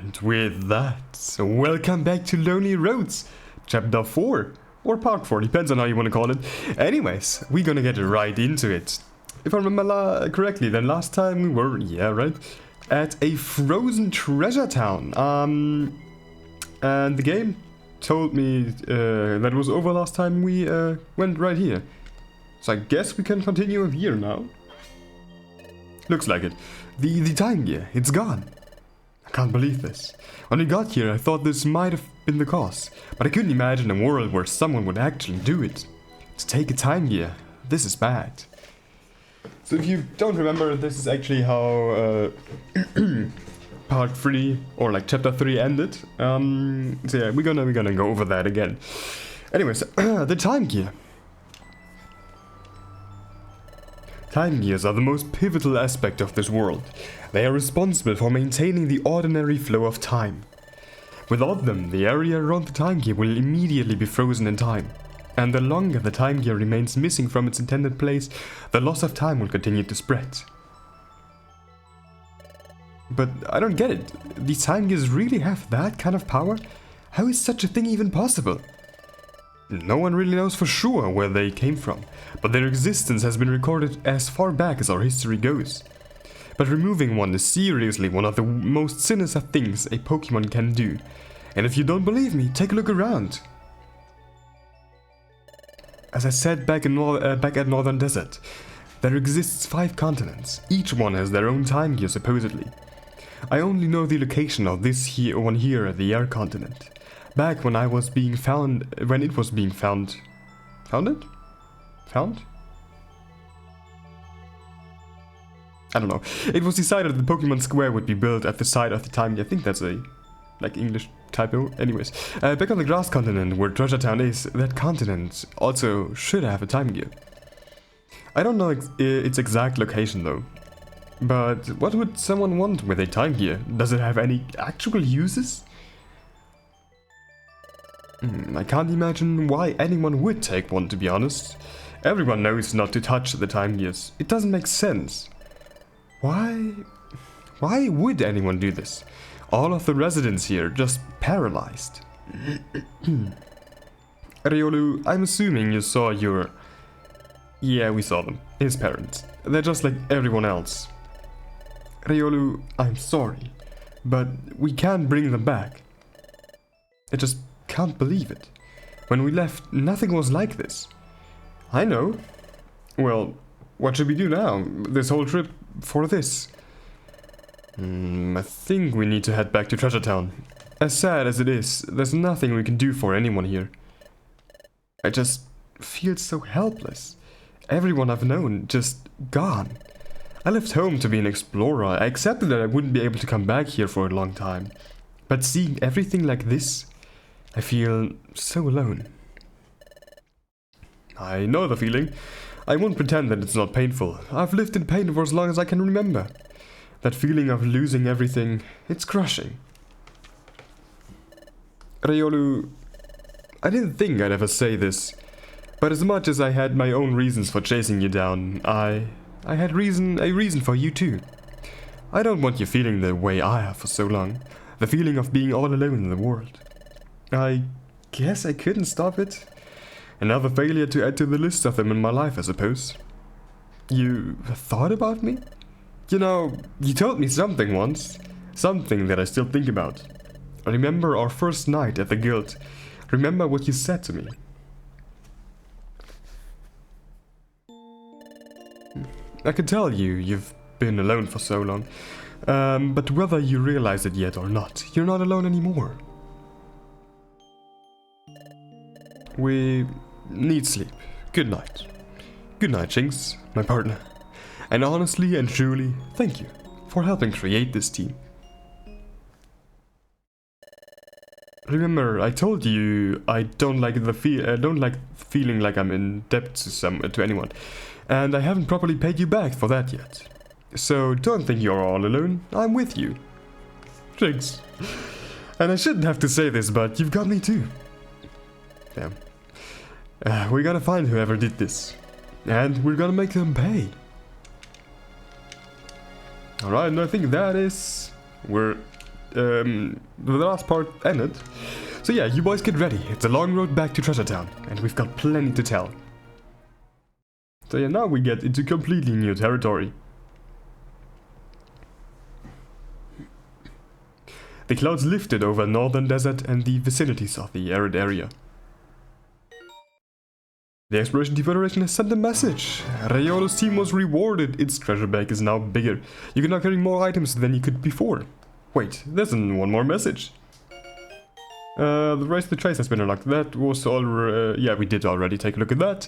And with that, welcome back to Lonely Roads, Chapter 4, or Part 4, depends on how you want to call it. Anyways, we're gonna get right into it. If I remember correctly, then last time we were, at a frozen treasure town. And the game told me that it was over last time we went right here. So I guess we can continue here now. Looks like it. The time gear, it's gone. I can't believe this. When we got here, I thought this might have been the cause, but I couldn't imagine a world where someone would actually do it. To take a time gear, this is bad. So if you don't remember, this is actually how part 3, or like chapter 3 ended. So yeah, we're gonna go over that again. Anyways, the time gear. Time gears are the most pivotal aspect of this world. They are responsible for maintaining the ordinary flow of time. Without them, the area around the time gear will immediately be frozen in time. And the longer the time gear remains missing from its intended place, the loss of time will continue to spread. But I don't get it. These time gears really have that kind of power? How is such a thing even possible? No one really knows for sure where they came from, but their existence has been recorded as far back as our history goes. But removing one is seriously one of the most sinister things a Pokemon can do. And if you don't believe me, take a look around. As I said back at Northern Desert, there exists 5 continents. Each one has their own time gear supposedly. I only know the location of this one here at the Air Continent. Back when it was being found? Founded? Found? I don't know. It was decided that the Pokemon Square would be built at the side of the time gear. I think that's a, like, English typo. Anyways, back on the Grass Continent, where Treasure Town is, that continent also should have a time gear. I don't know its exact location though. But what would someone want with a time gear? Does it have any actual uses? I can't imagine why anyone would take one, to be honest. Everyone knows not to touch the time gears. It doesn't make sense. Why would anyone do this? All of the residents here just paralyzed. Riolu, I'm assuming you saw your... Yeah, we saw them. His parents. They're just like everyone else. Riolu, I'm sorry, but we can't bring them back. I just can't believe it. When we left, nothing was like this. I know. Well, what should we do now? This whole trip for this? I think we need to head back to Treasure Town. As sad as it is, there's nothing we can do for anyone here. I just feel so helpless. Everyone I've known just gone. I left home to be an explorer. I accepted that I wouldn't be able to come back here for a long time. But seeing everything like this, I feel so alone. I know the feeling. I won't pretend that it's not painful. I've lived in pain for as long as I can remember. That feeling of losing everything, it's crushing. Riolu, I didn't think I'd ever say this, but as much as I had my own reasons for chasing you down, I had a reason for you too. I don't want you feeling the way I have for so long, the feeling of being all alone in the world. I guess I couldn't stop it. Another failure to add to the list of them in my life, I suppose. You thought about me? You know, you told me something once. Something that I still think about. Remember our first night at the guild. Remember what you said to me. I can tell you've been alone for so long. But whether you realize it yet or not, you're not alone anymore. We need sleep. Good night. Good night, Jinx, my partner. And honestly and truly, thank you for helping create this team. Remember, I told you I don't like feeling like I'm in debt to anyone, and I haven't properly paid you back for that yet. So don't think you're all alone. I'm with you, Jinx. And I shouldn't have to say this, but you've got me too. Damn. We gotta find whoever did this. And we're gonna make them pay. Alright, and I think that is... We're ended. So yeah, you boys get ready. It's a long road back to Treasure Town, and we've got plenty to tell. So yeah, now we get into completely new territory. The clouds lifted over northern desert and the vicinities of the arid area. The Exploration Federation has sent a message. Raiolo's team was rewarded. Its treasure bag is now bigger. You can now carry more items than you could before. Wait, there's one more message. The Race the Trace has been unlocked. That was already... yeah, we did already take a look at that.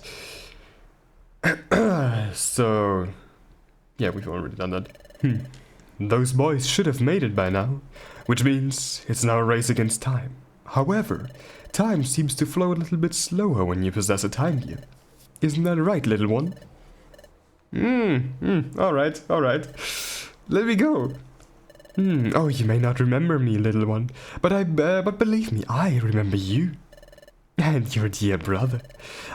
So... yeah, we've already done that. Those boys should have made it by now. Which means it's now a race against time. However, time seems to flow a little bit slower when you possess a time gear. Isn't that right, little one? Alright. Let me go. Oh, you may not remember me, little one, but believe me, I remember you. And your dear brother.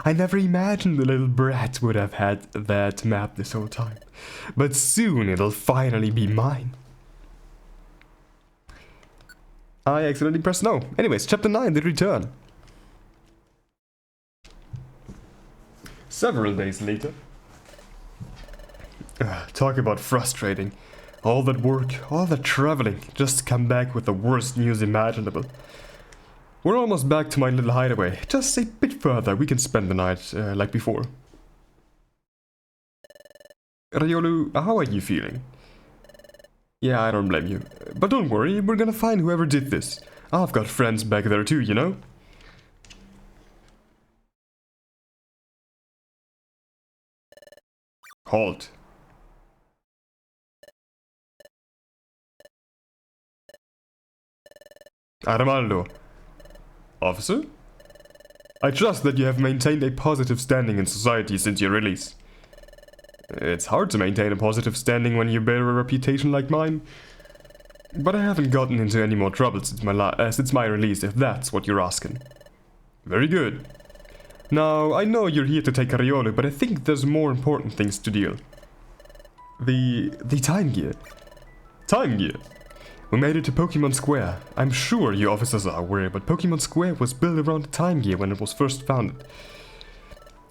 I never imagined the little brat would have had that map this whole time. But soon it'll finally be mine. I accidentally pressed no. Anyways, chapter 9, The Return. Several days later. Talk about frustrating. All that work, all that traveling, just to come back with the worst news imaginable. We're almost back to my little hideaway. Just a bit further, we can spend the night like before. Raiolo, how are you feeling? Yeah, I don't blame you. But don't worry, we're gonna find whoever did this. I've got friends back there too, you know? Halt. Armando. Officer? I trust that you have maintained a positive standing in society since your release. It's hard to maintain a positive standing when you bear a reputation like mine. But I haven't gotten into any more trouble since my release, if that's what you're asking. Very good. Now, I know you're here to take Raiolo, but I think there's more important things to deal. The time gear. Time gear? We made it to Pokemon Square. I'm sure you officers are aware, but Pokemon Square was built around the time gear when it was first founded.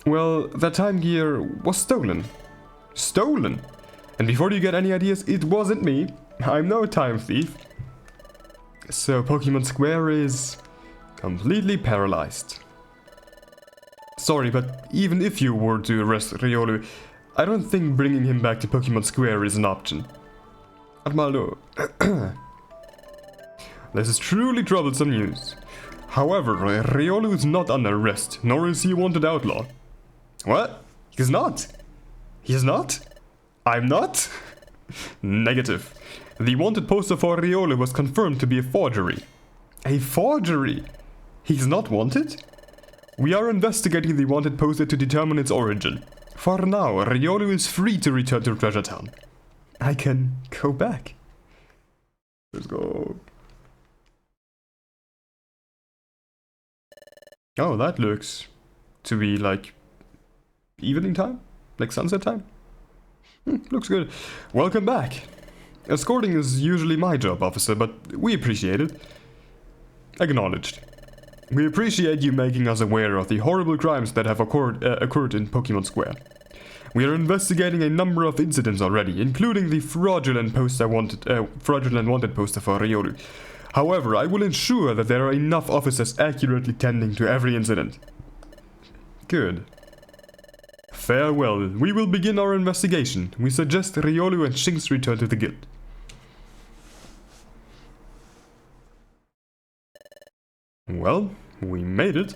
Well, that time gear was stolen. Stolen? And before you get any ideas, it wasn't me. I'm no time thief. So Pokemon Square is completely paralyzed. Sorry, but even if you were to arrest Raiolo, I don't think bringing him back to Pokemon Square is an option. Armando, this is truly troublesome news. However, Raiolo is not under arrest, nor is he a wanted outlaw. What? He's not? He's not? I'm not? Negative. The wanted poster for Raiolo was confirmed to be a forgery. A forgery? He's not wanted? We are investigating the wanted poster to determine its origin. For now, Raiolo is free to return to Treasure Town. I can go back. Let's go. Oh, that looks to be like evening time? Like sunset time? Looks good. Welcome back. Escorting is usually my job, officer, but we appreciate it. Acknowledged. We appreciate you making us aware of the horrible crimes that have occurred in Pokemon Square. We are investigating a number of incidents already, including the fraudulent wanted poster for Raiolo. However, I will ensure that there are enough officers accurately tending to every incident. Good. Farewell. We will begin our investigation. We suggest Raiolo and Shinx return to the guild. Well, we made it.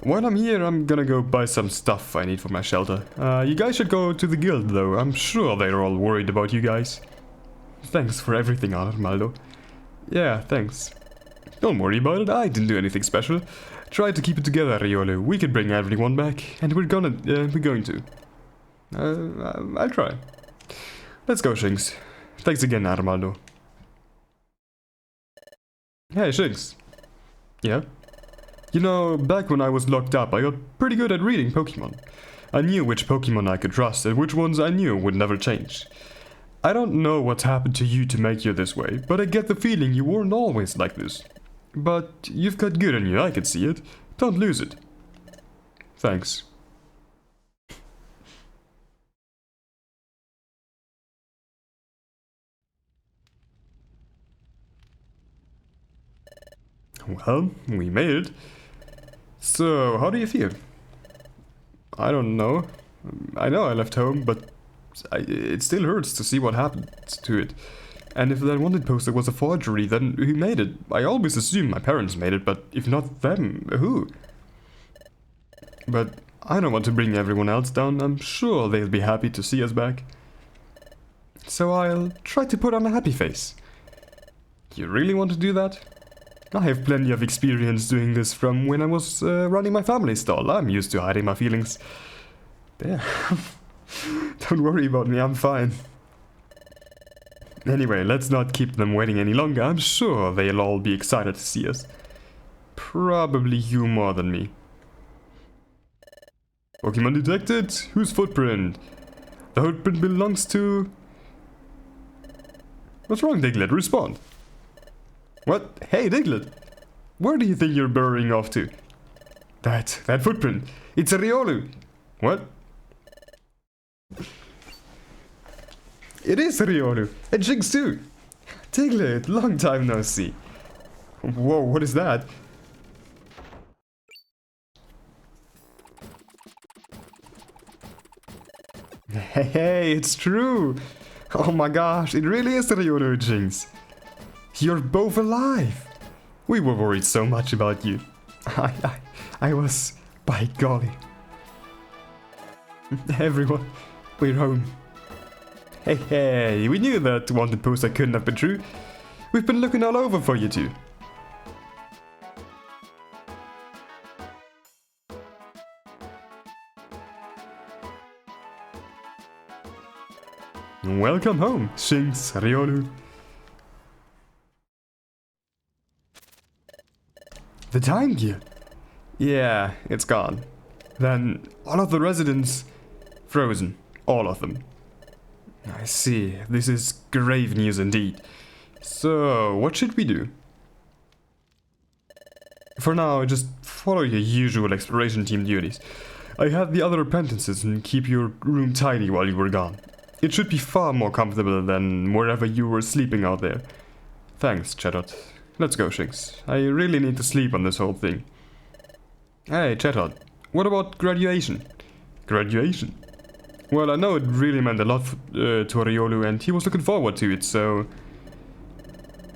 While I'm here, I'm gonna go buy some stuff I need for my shelter. You guys should go to the guild, though. I'm sure they're all worried about you guys. Thanks for everything, Armando. Yeah, thanks. Don't worry about it. I didn't do anything special. Try to keep it together, Raiolo. We can bring everyone back, and we're going to. I'll try. Let's go, Shinx. Thanks again, Armando. Hey, Shinx. Yeah? You know, back when I was locked up, I got pretty good at reading Pokemon. I knew which Pokemon I could trust and which ones I knew would never change. I don't know what's happened to you to make you this way, but I get the feeling you weren't always like this. But you've got good in you, I can see it. Don't lose it. Thanks. Well, we made it. So, how do you feel? I don't know. I know I left home, but it still hurts to see what happened to it. And if that wanted poster was a forgery, then who made it? I always assume my parents made it, but if not them, who? But I don't want to bring everyone else down. I'm sure they'll be happy to see us back. So I'll try to put on a happy face. You really want to do that? I have plenty of experience doing this from when I was running my family stall. I'm used to hiding my feelings. There. Don't worry about me, I'm fine. Anyway, let's not keep them waiting any longer. I'm sure they'll all be excited to see us. Probably you more than me. Pokemon detected. Whose footprint? The footprint belongs to... What's wrong, Diglett? Respond. What? Hey, Diglett! Where do you think you're burrowing off to? That footprint. It's a Riolu. What? It is a Riolu. And Jinx too. Diglett, long time no see. Whoa, what is that? Hey, it's true. Oh my gosh, it really is a Riolu, Jinx. You're both alive! We were worried so much about you. I was... by golly. Everyone, we're home. Hey, we knew that wanted poster couldn't have been true. We've been looking all over for you two. Welcome home, Jinx, Riolu. The time gear? Yeah, it's gone. Then all of the residents frozen. All of them. I see. This is grave news indeed. So, what should we do? For now, just follow your usual exploration team duties. I had the other apprentices and keep your room tidy while you were gone. It should be far more comfortable than wherever you were sleeping out there. Thanks, Chatot. Let's go, Jinx. I really need to sleep on this whole thing. Hey, Chatot, what about graduation? Graduation? Well, I know it really meant a lot to Riolu and he was looking forward to it, so...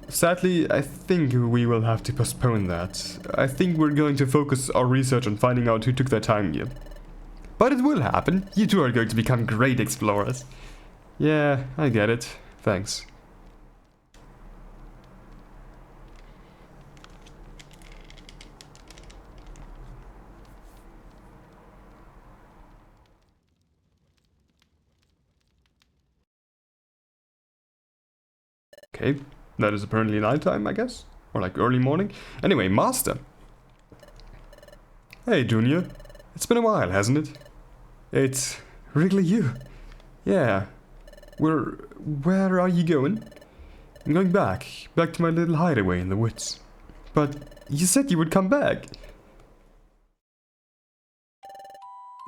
Sadly, I think we will have to postpone that. I think we're going to focus our research on finding out who took their time gear. But it will happen. You two are going to become great explorers. Yeah, I get it. Thanks. Okay, that is apparently nighttime, I guess? Or like early morning? Anyway, Master! Hey, Junior. It's been a while, hasn't it? It's really you. Yeah. Where are you going? I'm going back to my little hideaway in the woods. But you said you would come back.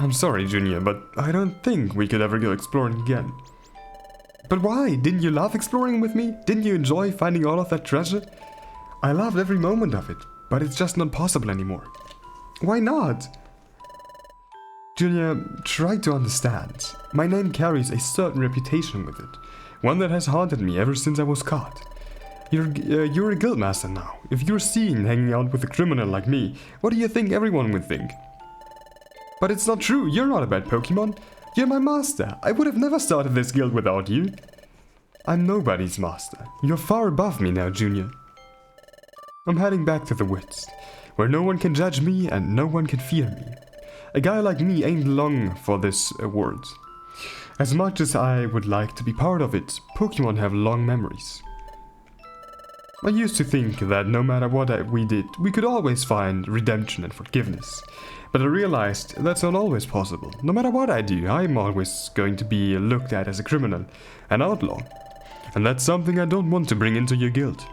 I'm sorry, Junior, but I don't think we could ever go exploring again. But why? Didn't you love exploring with me? Didn't you enjoy finding all of that treasure? I loved every moment of it, but it's just not possible anymore. Why not? Junior, try to understand. My name carries a certain reputation with it. One that has haunted me ever since I was caught. You're a guildmaster now. If you're seen hanging out with a criminal like me, what do you think everyone would think? But it's not true. You're not a bad Pokemon. You're my master. I would have never started this guild without you. I'm nobody's master. You're far above me now, Junior. I'm heading back to the woods, where no one can judge me and no one can fear me. A guy like me ain't long for this world. As much as I would like to be part of it, Pokemon have long memories. I used to think that no matter what we did, we could always find redemption and forgiveness. But I realized that's not always possible. No matter what I do, I'm always going to be looked at as a criminal, an outlaw. And that's something I don't want to bring into your guild.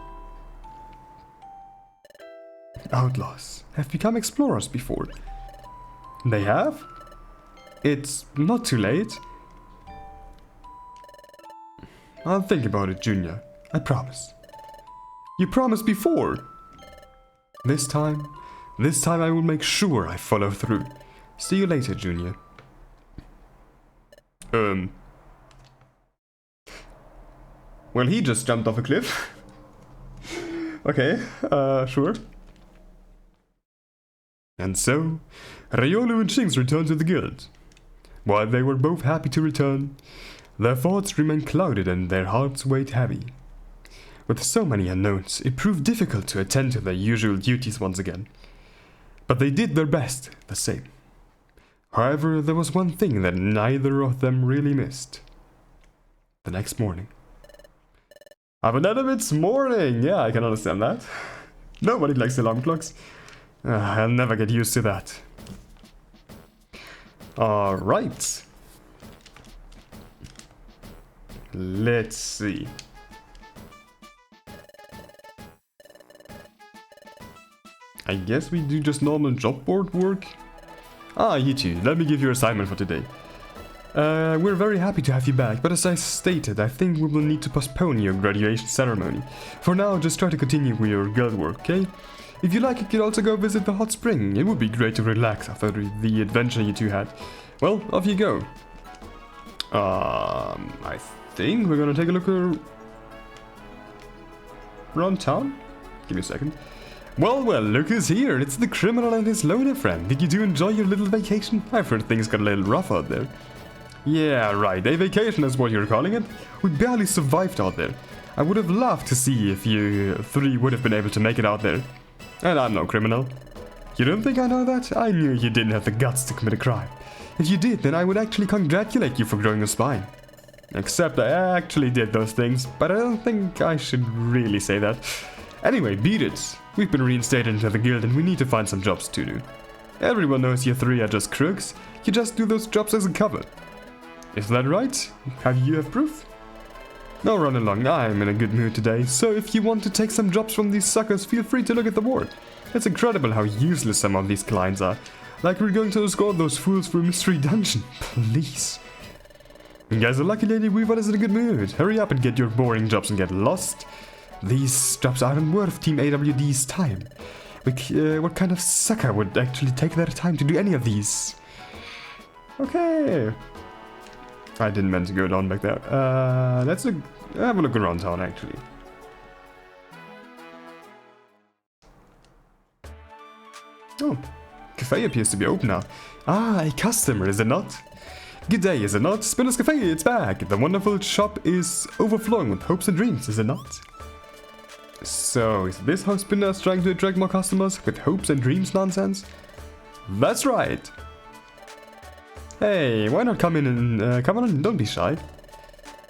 Outlaws have become explorers before. They have? It's not too late. I'll think about it, Junior. I promise. You promised before. This time I will make sure I follow through. See you later, Junior. Well, he just jumped off a cliff. Okay, sure. And so, Riolu and Shinx returned to the guild. While they were both happy to return, their thoughts remained clouded and their hearts weighed heavy. With so many unknowns, it proved difficult to attend to their usual duties once again. But they did their best, the same. However, there was one thing that neither of them really missed. The next morning. It's morning! Yeah, I can understand that. Nobody likes alarm clocks. I'll never get used to that. Alright. Let's see. I guess we do just normal job board work. You two, let me give you your assignment for today. We're very happy to have you back, but as I stated, I think we will need to postpone your graduation ceremony. For now, just try to continue with your guild work, okay? If you like, you could also go visit the hot spring. It would be great to relax after the adventure you two had. Well, off you go. I think we're gonna take a look around town. Give me a second. Well, look who's here. It's the criminal and his loner friend. Did you two enjoy your little vacation? I've heard things got a little rough out there. Yeah, right. A vacation is what you're calling it. We barely survived out there. I would have loved to see if you three would have been able to make it out there. And I'm no criminal. You don't think I know that? I knew you didn't have the guts to commit a crime. If you did, then I would actually congratulate you for growing a spine. Except I actually did those things, but I don't think I should really say that. Anyway, beat it. We've been reinstated into the guild and we need to find some jobs to do. Everyone knows you three are just crooks. You just do those jobs as a cover. Is that right? You have proof? Now run along, I'm in a good mood today, so if you want to take some jobs from these suckers, feel free to look at the board. It's incredible how useless some of these clients are. Like we're going to escort those fools through a mystery dungeon. Please. Guys, a lucky lady Weaver is in a good mood. Hurry up and get your boring jobs and get lost. These jobs aren't worth Team AWD's time. What kind of sucker would actually take their time to do any of these? Okay. I didn't mean to go down back there. Let's have a look around town, actually. Oh, cafe appears to be open now. A customer, is it not? Good day, is it not? Spinner's Cafe, it's back. The wonderful shop is overflowing with hopes and dreams, is it not? So, is this how Spinner's trying to attract more customers with hopes and dreams nonsense? That's right. Hey, why not come in and come on, don't be shy.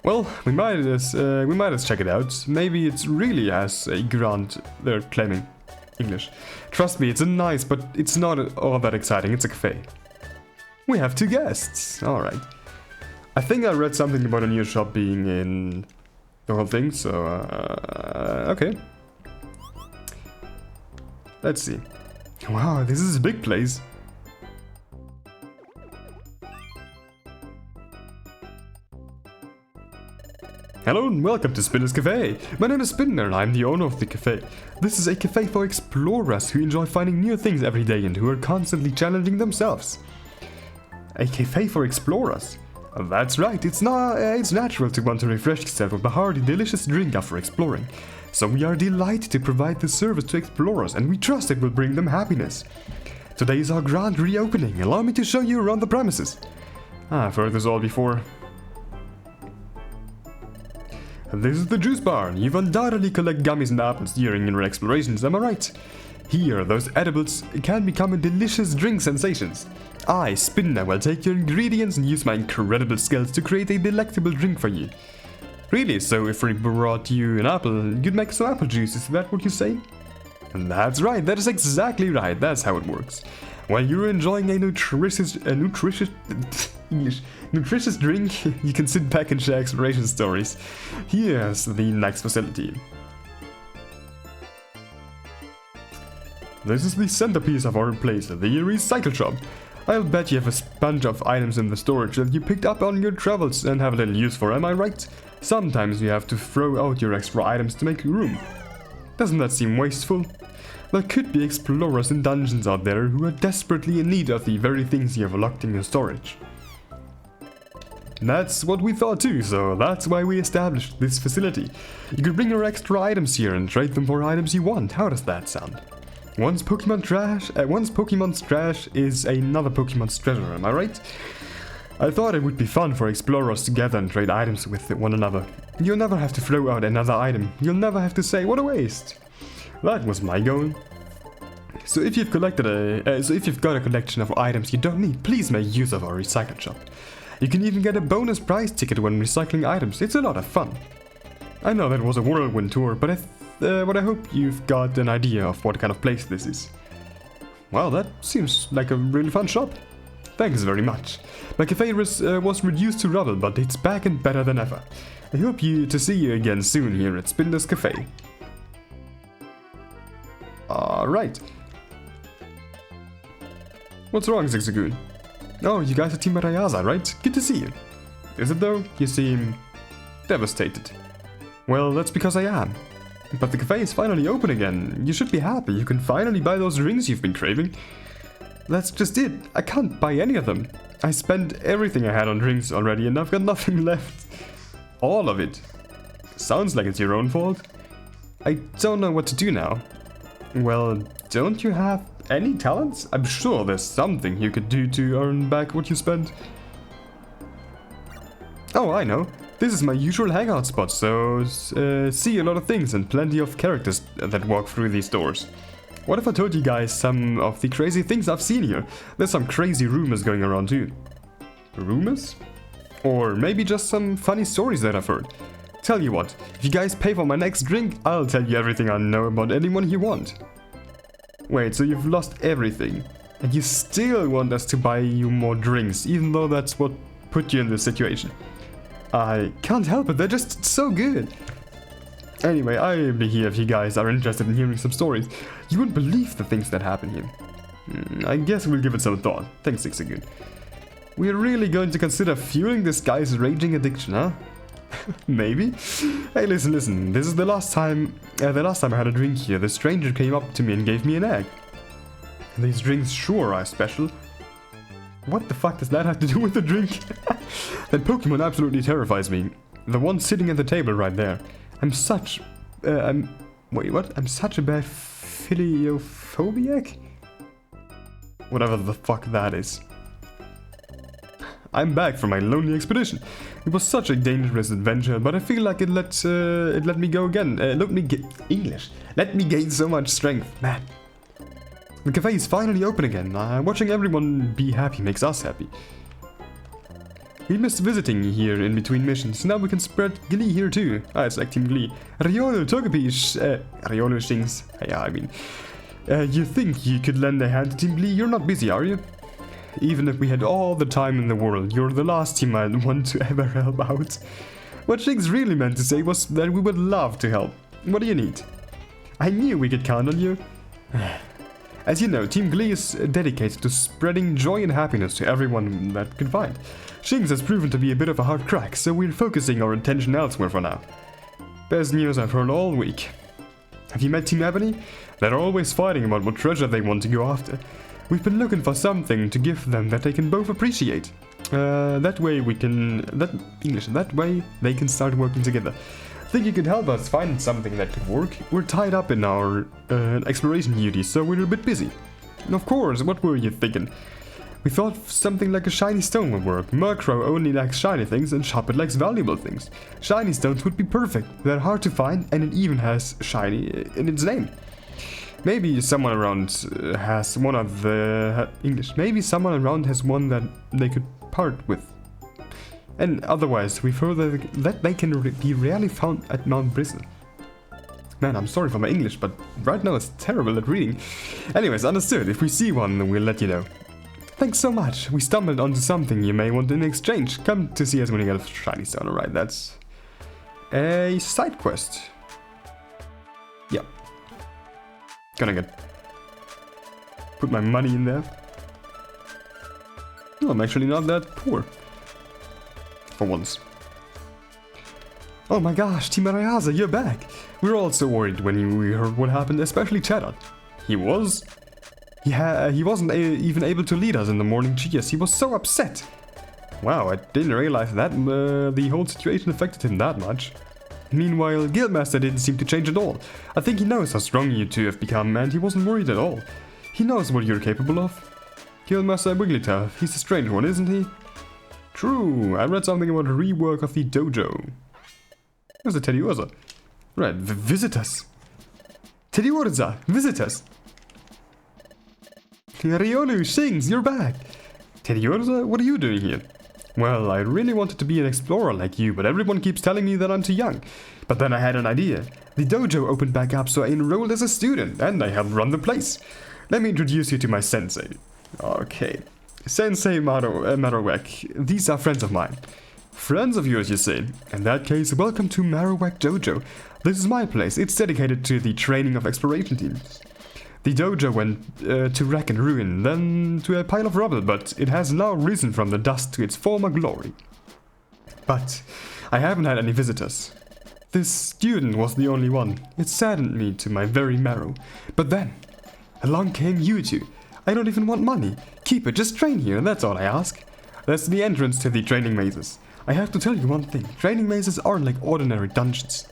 Well, we might as check it out. Maybe it's really as a grant they're claiming. English. Trust me, it's a nice, but it's not all that exciting. It's a cafe. We have 2 guests. All right. I think I read something about a new shop being in the whole thing. So okay. Let's see. Wow, this is a big place. Hello and welcome to Spinner's Cafe. My name is Spinner and I'm the owner of the cafe. This is a cafe for explorers who enjoy finding new things every day and who are constantly challenging themselves. A cafe for explorers? That's right, it's natural to want to refresh yourself with a hearty, delicious drink after exploring. So we are delighted to provide this service to explorers and we trust it will bring them happiness. Today is our grand reopening. Allow me to show you around the premises. I've heard this all before. This is the juice bar. You've undoubtedly collected gummies and apples during your explorations, am I right? Here, those edibles can become a delicious drink sensations. I, Spinner, will take your ingredients and use my incredible skills to create a delectable drink for you. Really? So if we brought you an apple, you'd make some apple juice, is that what you say? And that's right, that is exactly right, that's how it works. While you're enjoying a nutritious nutritious drink, you can sit back and share exploration stories. Here's the next facility. This is the centerpiece of our place, the recycle shop. I'll bet you have a bunch of items in the storage that you picked up on your travels and have a little use for, am I right? Sometimes you have to throw out your extra items to make room. Doesn't that seem wasteful? There could be explorers in dungeons out there who are desperately in need of the very things you have locked in your storage. That's what we thought too, so that's why we established this facility. You could bring your extra items here and trade them for items you want. How does that sound? Once Pokemon's trash is another Pokemon's treasure, am I right? I thought it would be fun for explorers to gather and trade items with one another. You'll never have to throw out another item. You'll never have to say, what a waste. That was my goal. So if you've got a collection of items you don't need, please make use of our recycle shop. You can even get a bonus prize ticket when recycling items. It's a lot of fun. I know that was a whirlwind tour, but I hope you've got an idea of what kind of place this is. Well, that seems like a really fun shop. Thanks very much. My cafe was reduced to rubble, but it's back and better than ever. I hope to see you again soon here at Spinder's Cafe. Alright. What's wrong, Zigzagoon? Oh, you guys are Team Arayaza, right? Good to see you. Is it though? You seem devastated. Well, that's because I am. But the cafe is finally open again. You should be happy. You can finally buy those rings you've been craving. That's just it. I can't buy any of them. I spent everything I had on drinks already and I've got nothing left. All of it. Sounds like it's your own fault. I don't know what to do now. Well, don't you have any talents? I'm sure there's something you could do to earn back what you spent. Oh, I know. This is my usual hangout spot, so see a lot of things and plenty of characters that walk through these doors. What if I told you guys some of the crazy things I've seen here? There's some crazy rumors going around too. Rumors? Or maybe just some funny stories that I've heard. Tell you what, if you guys pay for my next drink, I'll tell you everything I know about anyone you want. Wait, so you've lost everything, and you still want us to buy you more drinks, even though that's what put you in this situation? I can't help it, they're just so good. Anyway, I'll be here if you guys are interested in hearing some stories. You wouldn't believe the things that happen here. I guess we'll give it some thought. Thanks, Zigzagoon. We're really going to consider fueling this guy's raging addiction, huh? Maybe. Hey, listen. This is the last time I had a drink here. The stranger came up to me and gave me an egg. These drinks sure are special. What the fuck does that have to do with the drink? That Pokemon absolutely terrifies me. The one sitting at the table right there. I'm such a bad philiophobiac? Whatever the fuck that is. I'm back from my lonely expedition. It was such a dangerous adventure, but I feel like it let me go again. Let me gain so much strength, man. The cafe is finally open again. Watching everyone be happy makes us happy. We missed visiting here in between missions. Now we can spread glee here too. It's like Team Glee. Riolo Stings. Yeah, I mean. You think you could lend a hand to Team Glee? You're not busy, are you? Even if we had all the time in the world, you're the last team I'd want to ever help out. What Shiggs really meant to say was that we would love to help. What do you need? I knew we could count on you. As you know, Team Glee is dedicated to spreading joy and happiness to everyone that can find. Shiggs has proven to be a bit of a hard crack, so we're focusing our attention elsewhere for now. Best news I've heard all week. Have you met Team Ebony? They're always fighting about what treasure they want to go after. We've been looking for something to give them that they can both appreciate. That way they can start working together. Think you could help us find something that could work? We're tied up in our exploration duties, so we're a bit busy. Of course, what were you thinking? We thought something like a shiny stone would work. Murkrow only likes shiny things and Shuppet likes valuable things. Shiny stones would be perfect. They're hard to find and it even has shiny in its name. Maybe someone around has one of the Maybe someone around has one that they could part with. And otherwise, we further that they can be rarely found at Mount Bristle. Man, I'm sorry for my English, but right now it's terrible at reading. Anyways, understood. If we see one, we'll let you know. Thanks so much. We stumbled onto something you may want in exchange. Come to see us when you get a shiny stone. Alright, that's a side quest. Yeah. Gonna put my money in there. No, I'm actually not that poor. For once. Oh my gosh, Team Arayaza, you're back! We were all so worried when we heard what happened, especially Cheddar. He was? He wasn't even able to lead us in the morning cheers. He was so upset. Wow, I didn't realize that the whole situation affected him that much. Meanwhile, Guildmaster didn't seem to change at all. I think he knows how strong you two have become and he wasn't worried at all. He knows what you're capable of. Guildmaster Wigglytuff, he's a strange one, isn't he? True, I read something about a rework of the dojo. Where's the Teddy Urza? Right, visitors. Teddy Urza, visitors. Riolu, Shings, you're back. Teddy Urza, what are you doing here? Well, I really wanted to be an explorer like you, but everyone keeps telling me that I'm too young. But then I had an idea. The dojo opened back up, so I enrolled as a student, and I helped run the place. Let me introduce you to my sensei. Okay. Sensei Marowak. These are friends of mine. Friends of yours, you say? In that case, welcome to Marowak Dojo. This is my place. It's dedicated to the training of exploration teams. The dojo went to wreck and ruin, then to a pile of rubble, but it has now risen from the dust to its former glory. But I haven't had any visitors. This student was the only one. It saddened me to my very marrow. But then, along came you two. I don't even want money. Keep it, just train here, that's all I ask. That's the entrance to the training mazes. I have to tell you one thing, training mazes aren't like ordinary dungeons.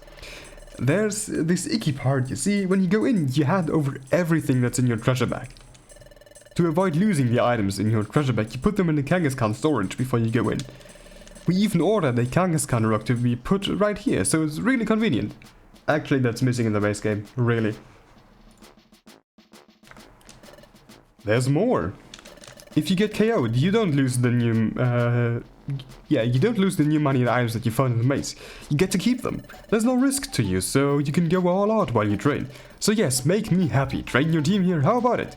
There's this icky part, you see, when you go in, you hand over everything that's in your treasure bag. To avoid losing the items in your treasure bag, you put them in the Kangaskhan storage before you go in. We even ordered a Kangaskhan rock to be put right here, so it's really convenient. Actually, that's missing in the base game, really. There's more. If you get KO'd, you don't lose the new, you don't lose the new money and items that you found in the maze. You get to keep them. There's no risk to you, so you can go all out while you train. So yes, make me happy. Train your team here, how about it?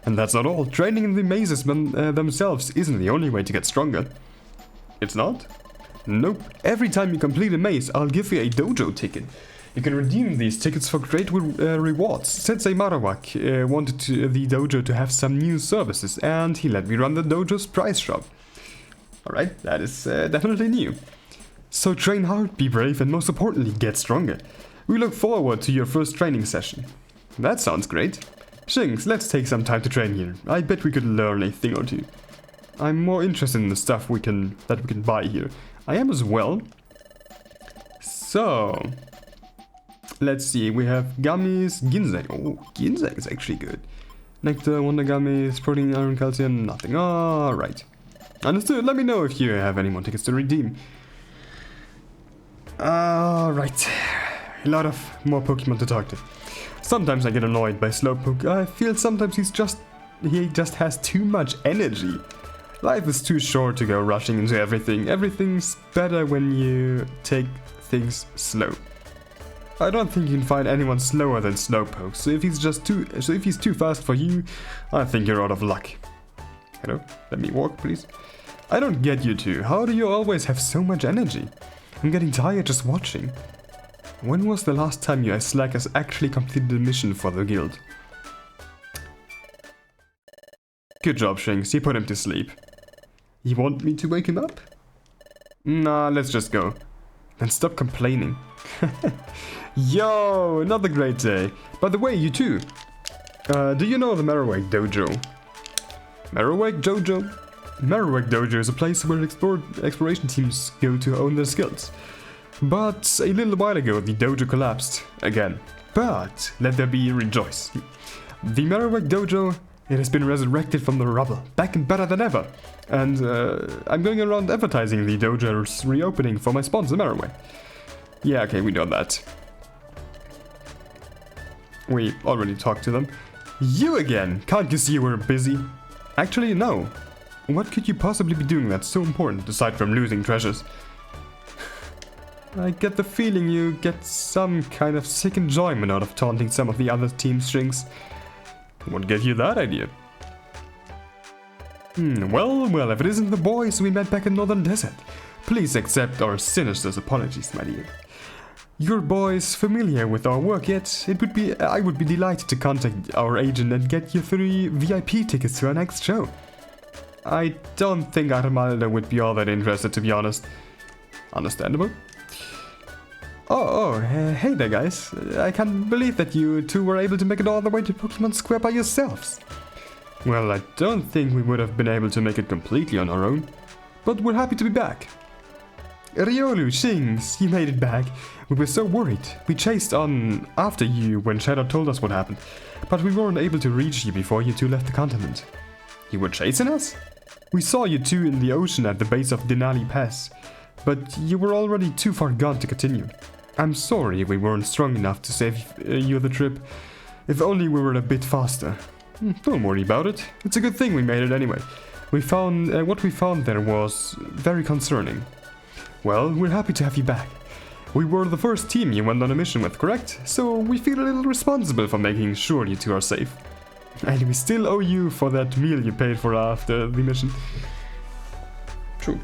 And that's not all. Training in the mazes themselves isn't the only way to get stronger. It's not? Nope. Every time you complete a maze, I'll give you a dojo ticket. You can redeem these tickets for great rewards. Sensei Marowak wanted the dojo to have some new services, and he let me run the dojo's prize shop. Alright, that is definitely new. So train hard, be brave, and most importantly, get stronger. We look forward to your first training session. That sounds great. Shinx, let's take some time to train here. I bet we could learn a thing or two. I'm more interested in the stuff that we can buy here. I am as well. So, let's see, we have gummies, ginseng. Oh, ginseng is actually good. Nectar, wonder gummies, protein, iron, calcium, nothing. Alright. Understood, let me know if you have any more tickets to redeem. Alright. A lot of more Pokemon to talk to. Sometimes I get annoyed by Slowpoke. I feel sometimes he just has too much energy. Life is too short to go rushing into everything. Everything's better when you take things slow. I don't think you can find anyone slower than Slowpoke, so if he's too fast for you, I think you're out of luck. Hello? Let me walk, please. I don't get you two. How do you always have so much energy? I'm getting tired just watching. When was the last time you slackers actually completed the mission for the guild? Good job, Shinx. You put him to sleep. You want me to wake him up? Nah, let's just go. Then stop complaining. Yo, another great day. By the way, you too. Do you know the Marowak Dojo? Marowak Dojo? Marowak Dojo is a place where exploration teams go to hone their skills. But a little while ago, the dojo collapsed again. But let there be rejoice. The Marowak Dojo, it has been resurrected from the rubble, back and better than ever. And I'm going around advertising the dojo's reopening for my sponsor, Marowak. Yeah, okay, we know that. We already talked to them. You again! Can't you see we're busy? Actually, no. What could you possibly be doing that's so important, aside from losing treasures? I get the feeling you get some kind of sick enjoyment out of taunting some of the other team's strings. What gave you that idea? Well, if it isn't the boys we met back in Northern Desert, please accept our sinister apologies, my dear. Your boys familiar with our work, yet I would be delighted to contact our agent and get you 3 VIP tickets to our next show. I don't think Armaldo would be all that interested, to be honest. Understandable. Hey there, guys. I can't believe that you two were able to make it all the way to Pokemon Square by yourselves. Well, I don't think we would have been able to make it completely on our own, but we're happy to be back. Riolu, Shings, you made it back. We were so worried. We chased on after you when Shadow told us what happened, but we weren't able to reach you before you two left the continent. You were chasing us? We saw you two in the ocean at the base of Denali Pass, but you were already too far gone to continue. I'm sorry we weren't strong enough to save you the trip. If only we were a bit faster. Don't worry about it. It's a good thing we made it anyway. What we found there was very concerning. Well, we're happy to have you back. We were the first team you went on a mission with, correct? So we feel a little responsible for making sure you two are safe. And we still owe you for that meal you paid for after the mission. True.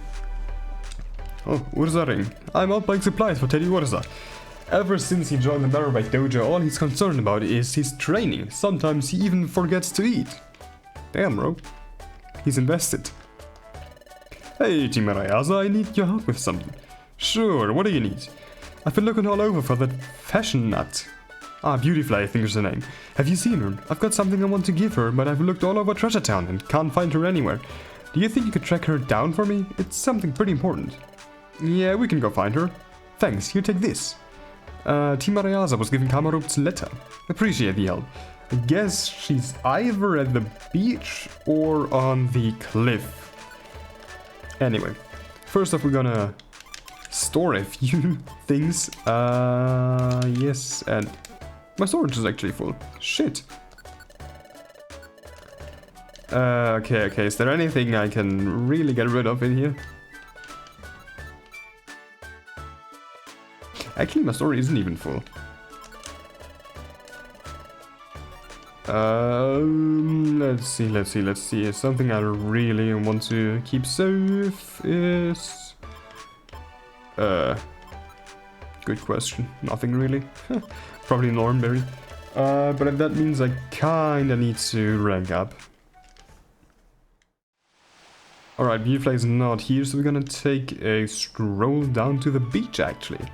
Oh, Urza ring. I'm out buying supplies for Teddy Urza. Ever since he joined the Marowak Dojo, all he's concerned about is his training. Sometimes he even forgets to eat. Damn, bro. He's invested. Hey, Team Arayaza, I need your help with something. Sure, what do you need? I've been looking all over for that fashion nut. Beautyfly, I think is her name. Have you seen her? I've got something I want to give her, but I've looked all over Treasure Town and can't find her anywhere. Do you think you could track her down for me? It's something pretty important. Yeah, we can go find her. Thanks, here, take this. Team Arayaza was giving Kamarup's letter. Appreciate the help. I guess she's either at the beach or on the cliff. Anyway, first off we're gonna store a few things. Yes, and my storage is actually full. Shit. Okay, is there anything I can really get rid of in here? Actually, my storage isn't even full. Let's see. Something I really want to keep safe is... good question. Nothing really. Probably Normberry. But that means I kinda need to rank up. Alright, Beautyfly is not here, so we're gonna take a stroll down to the beach actually.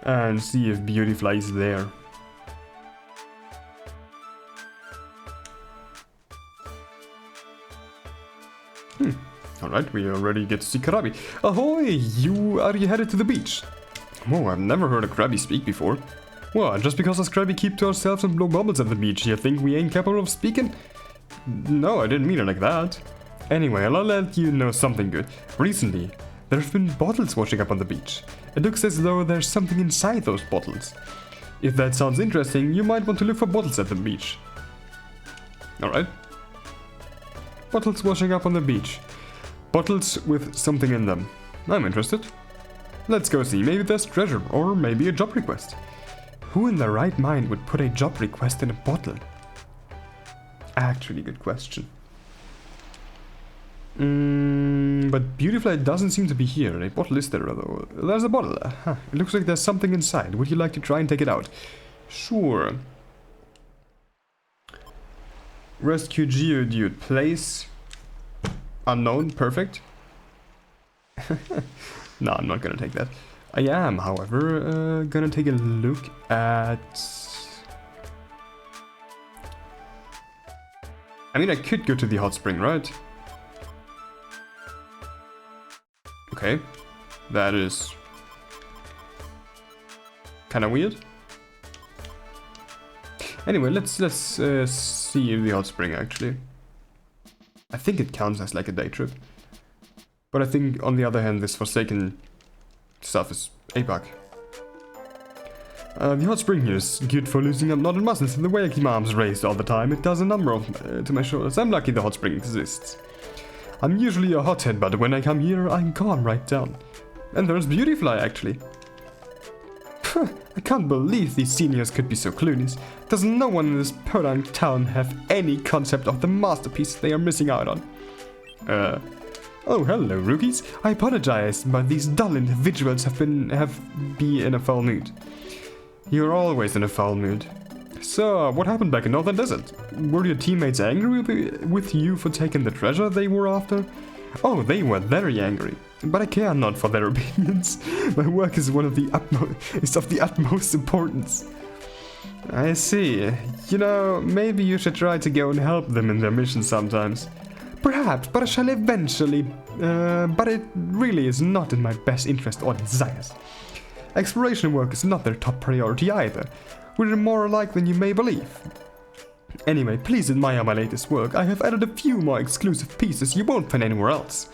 And see if Beautyfly is there. Alright, we already get to see Krabi. Ahoy! Are you headed to the beach? Oh, I've never heard a Krabby speak before. Well, just because us Krabby keep to ourselves and blow bubbles at the beach, you think we ain't capable of speaking? No, I didn't mean it like that. Anyway, I'll let you know something good. Recently, there's been bottles washing up on the beach. It looks as though there's something inside those bottles. If that sounds interesting, you might want to look for bottles at the beach. Alright. Bottles washing up on the beach. Bottles with something in them. I'm interested. Let's go see, maybe there's treasure, or maybe a job request. Who in their right mind would put a job request in a bottle? Actually, good question. But Beautyfly doesn't seem to be here. A bottle is there, though. There's a bottle. It looks like there's something inside. Would you like to try and take it out? Sure. Rescue Geodude. Place. Unknown. Perfect. No, I'm not gonna take that. I am, however, gonna take a look at... I mean, I could go to the hot spring, right? Okay, that is kind of weird. Anyway, let's see the hot spring actually. I think it counts as like a day trip, but I think on the other hand, this Forsaken stuff is a bug. The hot spring here is good for loosening up knotted muscles, and the way I keep my arms raised all the time, it does a number of to my shoulders. I'm lucky the hot spring exists. I'm usually a hothead, but when I come here, I calm right down. And there's Beautyfly, actually. I can't believe these seniors could be so clueless. Does no one in this podunk town have any concept of the masterpiece they are missing out on? Oh, hello, rookies. I apologize, but these dull individuals have been in a foul mood. You're always in a foul mood. So, what happened back in Northern Desert? Were your teammates angry with you for taking the treasure they were after? Oh, they were very angry, but I care not for their opinions. My work is of the utmost importance. I see. You know, maybe you should try to go and help them in their mission sometimes. Perhaps, but I shall eventually. But it really is not in my best interest or desires. Exploration work is not their top priority either. We're more alike than you may believe. Anyway, please admire my latest work. I have added a few more exclusive pieces you won't find anywhere else.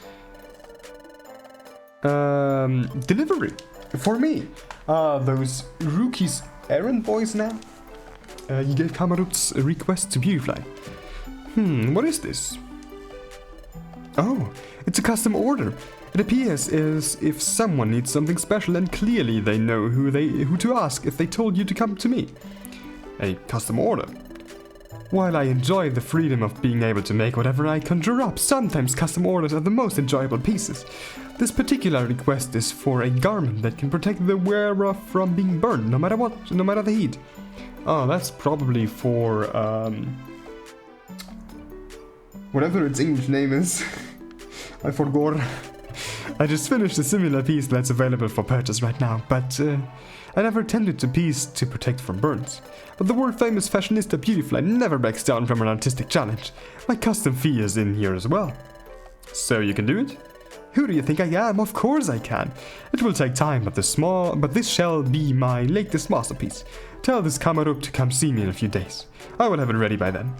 Delivery. For me. Those rookies errand boys now? You gave Kamarup's request to Beautyfly. What is this? Oh, it's a custom order. It appears as if someone needs something special, and clearly they know who to ask if they told you to come to me. A custom order. While I enjoy the freedom of being able to make whatever I conjure up, sometimes custom orders are the most enjoyable pieces. This particular request is for a garment that can protect the wearer from being burned, no matter what, no matter the heat. Oh, that's probably for whatever its English name is. I forgot. I just finished a similar piece that's available for purchase right now, but I never attempted to piece to protect from burns. But the world-famous fashionista Beautyfly never backs down from an artistic challenge. My custom fee is in here as well. So you can do it? Who do you think I am? Of course I can. It will take time, but this shall be my latest masterpiece. Tell this Kamarup to come see me in a few days. I will have it ready by then.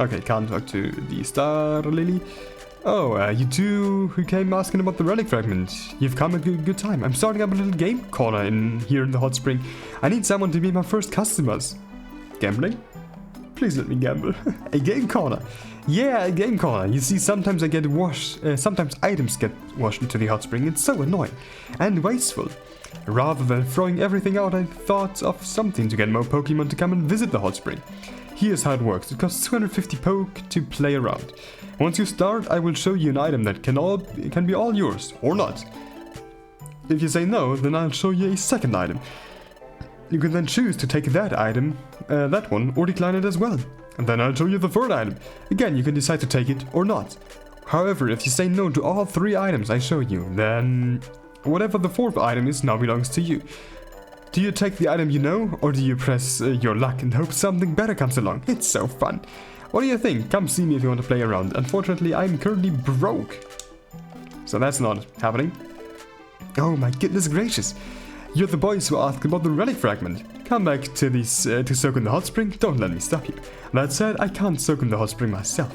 Okay, can't talk to the Star Lily. Oh, you two who came asking about the relic fragment. You've come at a good time. I'm starting up a little game corner here in the hot spring. I need someone to be my first customers. Gambling? Please let me gamble. A game corner. Yeah, a game corner. You see, sometimes sometimes items get washed into the hot spring. It's so annoying and wasteful. Rather than throwing everything out, I thought of something to get more Pokemon to come and visit the hot spring. Here's how it works. It costs 250 poke to play around. Once you start, I will show you an item that can be all yours, or not. If you say no, then I'll show you a second item. You can then choose to take that item, that one, or decline it as well. And then I'll show you the third item. Again, you can decide to take it or not. However, if you say no to all three items I show you, then whatever the fourth item is now belongs to you. Do you take the item you know, or do you press your luck and hope something better comes along? It's so fun. What do you think? Come see me if you want to play around. Unfortunately, I'm currently broke. So that's not happening. Oh my goodness gracious. You're the boys who asked about the relic fragment. Come back to soak in the hot spring. Don't let me stop you. That said, I can't soak in the hot spring myself.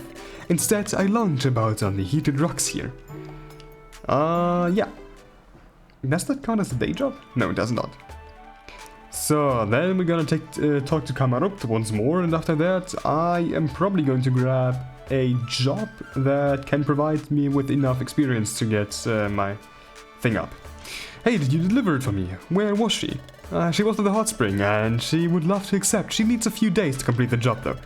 Instead, I lounge about on the heated rocks here. Yeah. Does that count as a day job? No, it does not. So then we're gonna talk to Kamarup once more, and after that I am probably going to grab a job that can provide me with enough experience to get my thing up. Hey, did you deliver it for me? Where was she? She was at the hot spring, and she would love to accept. She needs a few days to complete the job though.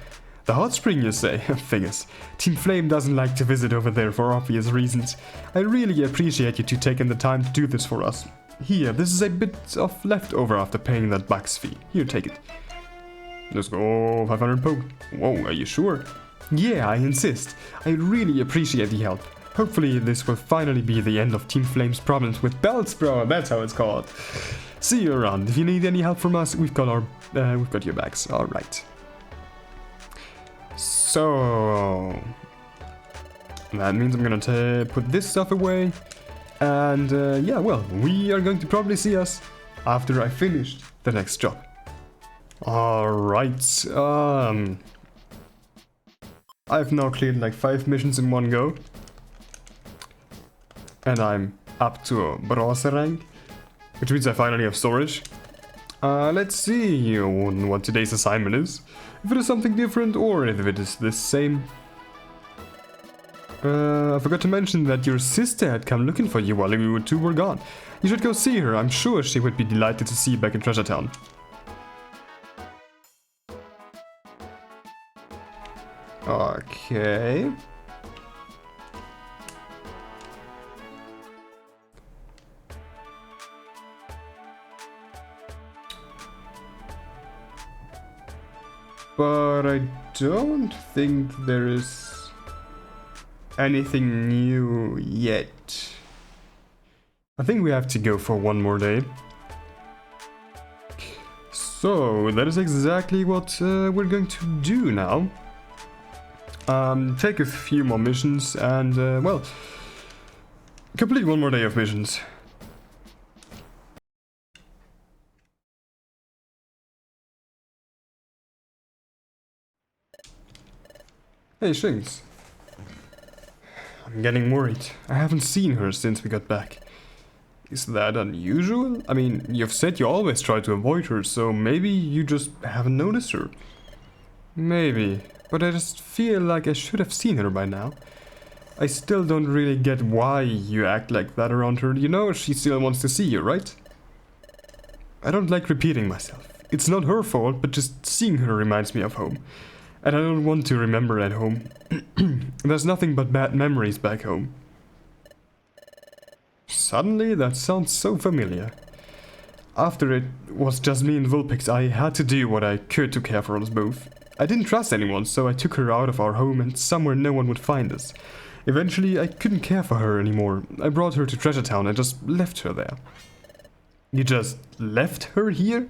The hot spring, you say? Fingers. Team Flame doesn't like to visit over there for obvious reasons. I really appreciate you two taking the time to do this for us. Here, this is a bit of leftover after paying that bucks fee. Here, take it. Let's go, 500 poke. Whoa, are you sure? Yeah, I insist. I really appreciate the help. Hopefully this will finally be the end of Team Flame's problems with belts, bro. That's how it's called. See you around. If you need any help from us, we've got your backs. All right. So that means I'm gonna put this stuff away. And yeah, well, we are going to probably see us after I finished the next job. Alright, I've now cleared like 5 missions in one go. And I'm up to a bronze rank, which means I finally have storage. Let's see what today's assignment is. If it is something different or if it is the same. I forgot to mention that your sister had come looking for you while you two were gone. You should go see her. I'm sure she would be delighted to see you back in Treasure Town. Okay. But I don't think there is anything new yet. I think we have to go for one more day. So that is exactly what we're going to do now. Take a few more missions and, well, complete one more day of missions. Hey, Shinx. I'm getting worried. I haven't seen her since we got back. Is that unusual? I mean, you've said you always try to avoid her, so maybe you just haven't noticed her. Maybe, but I just feel like I should have seen her by now. I still don't really get why you act like that around her. You know she still wants to see you, right? I don't like repeating myself. It's not her fault, but just seeing her reminds me of home. And I don't want to remember at home. There's nothing but bad memories back home. Suddenly, that sounds so familiar. After it was just me and Vulpix, I had to do what I could to care for us both. I didn't trust anyone, so I took her out of our home and somewhere no one would find us. Eventually, I couldn't care for her anymore. I brought her to Treasure Town and just left her there. You just left her here?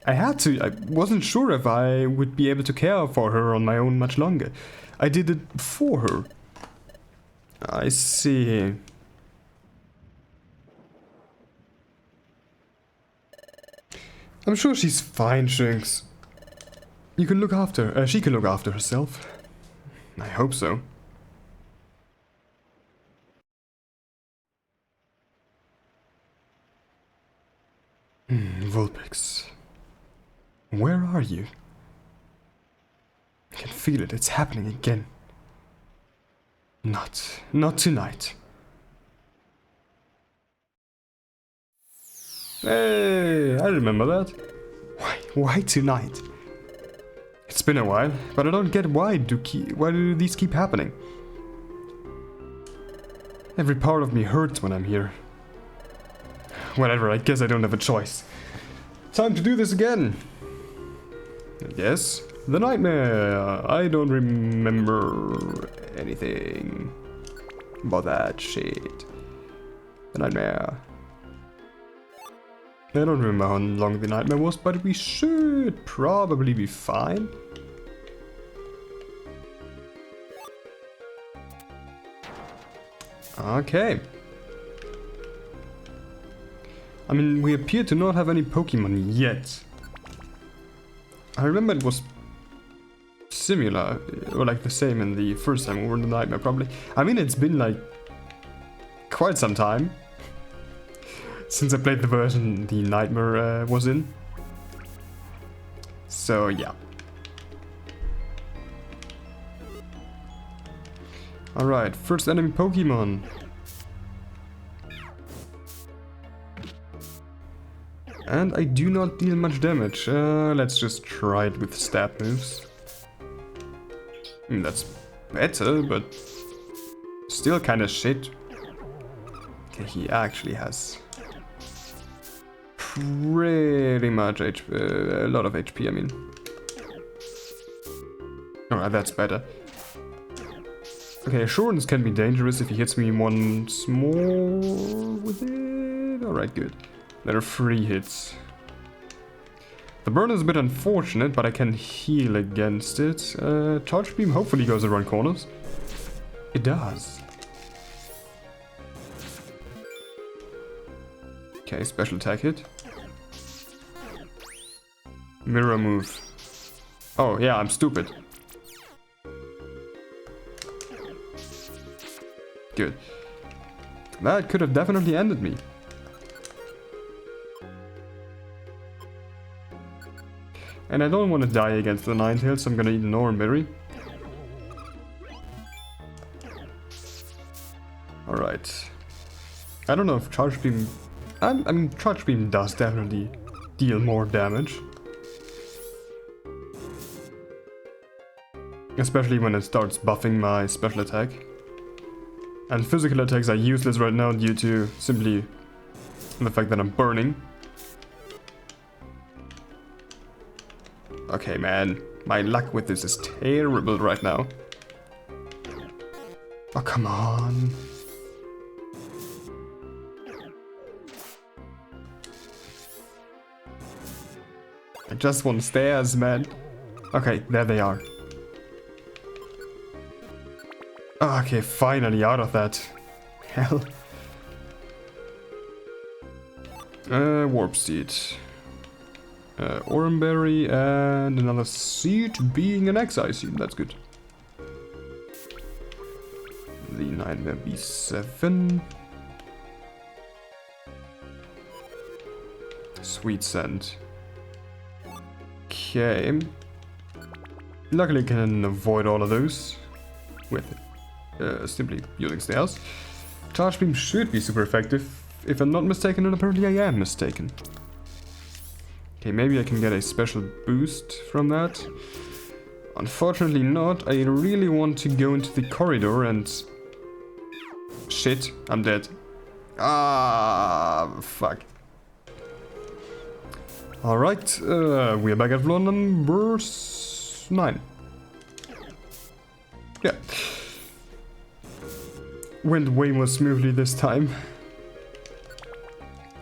I had to. I wasn't sure if I would be able to care for her on my own much longer. I did it for her. I see. I'm sure she's fine, Shinx. You can look after she can look after herself. I hope so. Vulpix. Where are you? I can feel it, it's happening again. Not tonight. Hey, I remember that. Why tonight? It's been a while, but I don't get why do these keep happening? Every part of me hurts when I'm here. Whatever, I guess I don't have a choice. Time to do this again. Yes, the nightmare. I don't remember anything about that shit. The nightmare. I don't remember how long the nightmare was, but we should probably be fine. Okay. I mean, we appear to not have any Pokemon yet. I remember it was similar, or like the same in the first time over the nightmare, probably. I mean, it's been like quite some time since I played the version the nightmare was in. So yeah. Alright, first enemy Pokemon. And I do not deal much damage. Let's just try it with stab moves. That's better, but still kind of shit. Okay, he actually has pretty much HP, a lot of HP, I mean. Alright, that's better. Okay, Assurance can be dangerous if he hits me once more with it. Alright, good. There are 3 hits. The burn is a bit unfortunate, but I can heal against it. Charge Beam hopefully goes around corners. It does. Okay, special attack hit. Mirror move. Oh, yeah, I'm stupid. Good. That could have definitely ended me. And I don't want to die against the Ninetales, so I'm gonna eat an Oranberry. Alright. I don't know if Charge Beam... I mean, Charge Beam does definitely deal more damage. Especially when it starts buffing my special attack. And physical attacks are useless right now due to simply the fact that I'm burning. Okay, man. My luck with this is terrible right now. Oh, come on. I just want stairs, man. Okay, there they are. Okay, finally out of that. Hell. Warp Seed. Oranberry and another seed being an X, I assume. That's good. The Nightmare B7. Sweet Scent. Okay. Luckily I can avoid all of those with simply using stairs. Charge Beam should be super effective, if I'm not mistaken, and apparently I am mistaken. Okay, maybe I can get a special boost from that. Unfortunately not. I really want to go into the corridor and... Shit, I'm dead. Ah, fuck. Alright, we are back at floor number 9. Yeah. Went way more smoothly this time.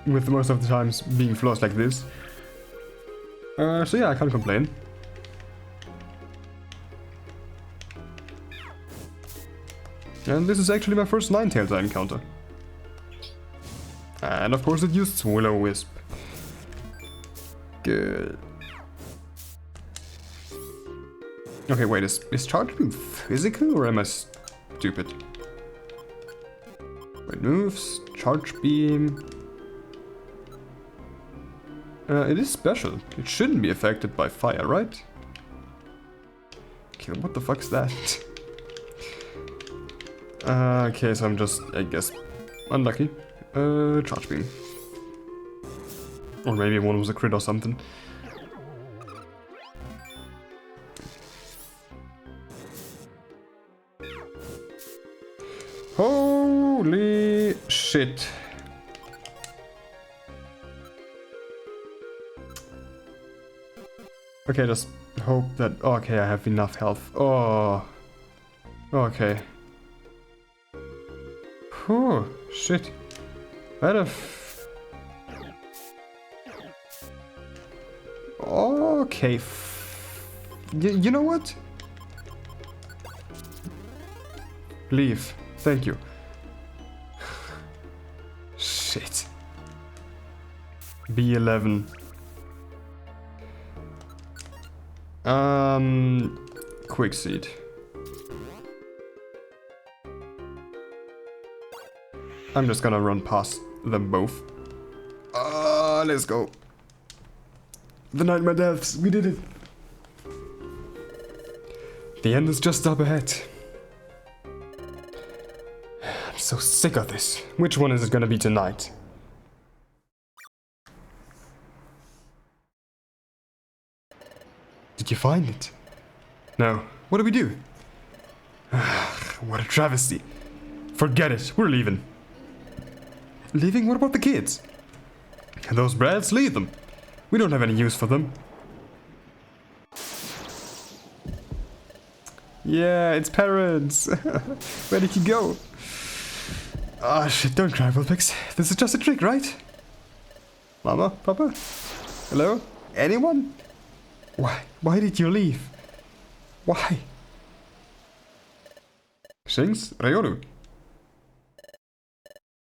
With most of the times being floors like this. So yeah, I can't complain. And this is actually my first Ninetales I encounter. And of course it used Will-O-Wisp. Good. Okay, wait, is Charge Beam physical or am I stupid? Wait, moves, Charge Beam... it is special. It shouldn't be affected by fire, right? Okay, what the fuck's that? Okay, so I'm just, I guess, unlucky. Charge Beam. Or maybe one was a crit or something. Holy shit. Okay, just hope that... Okay, I have enough health. Oh. Okay. Whew, shit. That a... Okay. You know what? Leave. Thank you. Shit. B11. Quick Seed. I'm just gonna run past them both. Let's go. The Nightmare Deaths, we did it. The end is just up ahead. I'm so sick of this. Which one is it gonna be tonight? Did you find it? No. What do we do? What a travesty. Forget it. We're leaving. Leaving? What about the kids? Those brats, leave them. We don't have any use for them. Yeah, it's parents. Where did you go? Ah, shit, don't cry, Vulpix. This is just a trick, right? Mama? Papa? Hello? Anyone? Why? Why did you leave? Why? Shinx, Ryoru.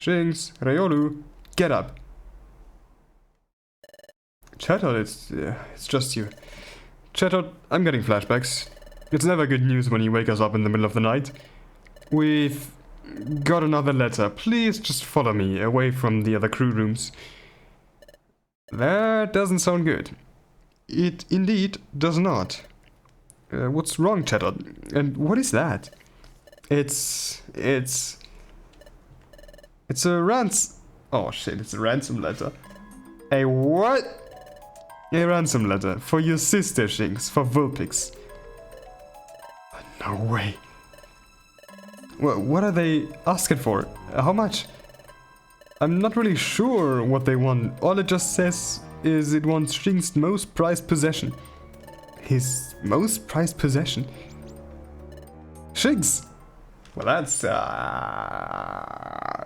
Shinx, Ryoru, get up. Chatot, it's just you. Chatot, I'm getting flashbacks. It's never good news when you wake us up in the middle of the night. We've got another letter. Please just follow me away from the other crew rooms. That doesn't sound good. it indeed does not. What's wrong, Cheddar? And what is that? It's a oh shit, it's a ransom letter. A what? A ransom letter for your sister, Shinx, for Vulpix. No way. What are they asking for? How much? I'm not really sure what they want. All it just says is it wants Shinx's most prized possession. His most prized possession? Shinx! Well, that's,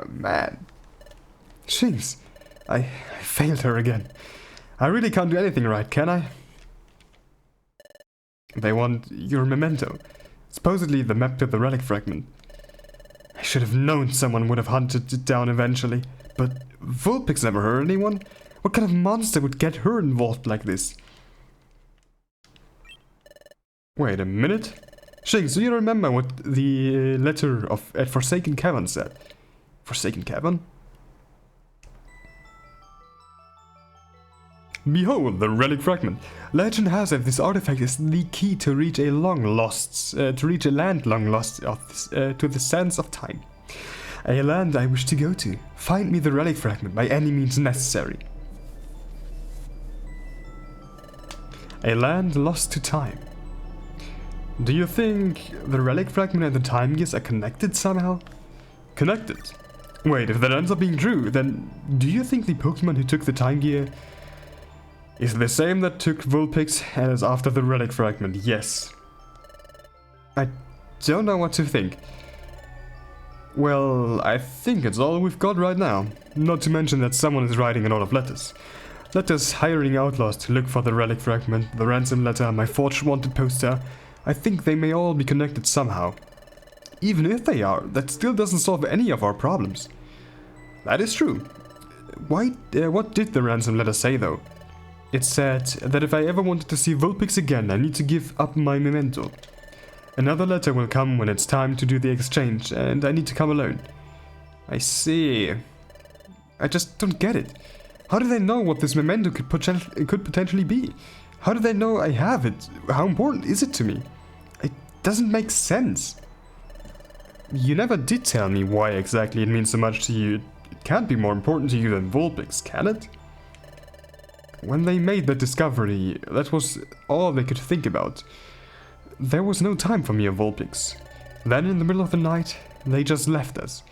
man. Shinx, I failed her again. I really can't do anything right, can I? They want your memento. Supposedly the map to the relic fragment. I should have known someone would have hunted it down eventually. But Vulpix never hurt anyone. What kind of monster would get her involved like this? Wait a minute. Shinx, do you remember what the letter at Forsaken Cavern said? Forsaken Cavern? Behold, the relic fragment. Legend has it this artifact is the key to reach a land long lost to the sands of time. A land I wish to go to. Find me the relic fragment by any means necessary. A land lost to time. Do you think the relic fragment and the time gears are connected somehow? Connected? Wait, if that ends up being true, then do you think the Pokemon who took the time gear is the same that took Vulpix and is after the relic fragment? Yes. I don't know what to think. Well, I think it's all we've got right now. Not to mention that someone is writing a lot of letters. Letters hiring outlaws to look for the relic fragment, the ransom letter, my forged wanted poster. I think they may all be connected somehow. Even if they are, that still doesn't solve any of our problems. That is true. What did the ransom letter say though? It said that if I ever wanted to see Vulpix again, I need to give up my memento. Another letter will come when it's time to do the exchange, and I need to come alone. I see. I just don't get it. How do they know what this memento could potentially be? How do they know I have it? How important is it to me? It doesn't make sense. You never did tell me why exactly it means so much to you. It can't be more important to you than Vulpix, can it? When they made that discovery, that was all they could think about. There was no time for me or Vulpix. Then in the middle of the night, they just left us.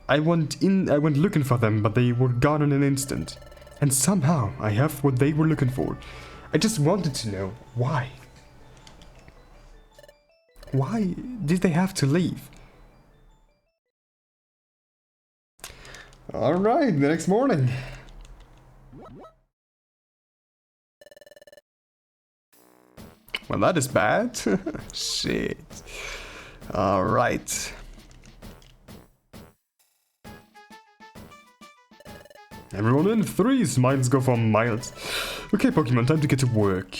I went looking for them, but they were gone in an instant. And somehow, I have what they were looking for. I just wanted to know why. Why did they have to leave? Alright, the next morning. Well, that is bad. Shit. Alright. Everyone in 3, smiles go for miles. Okay, Pokemon, time to get to work.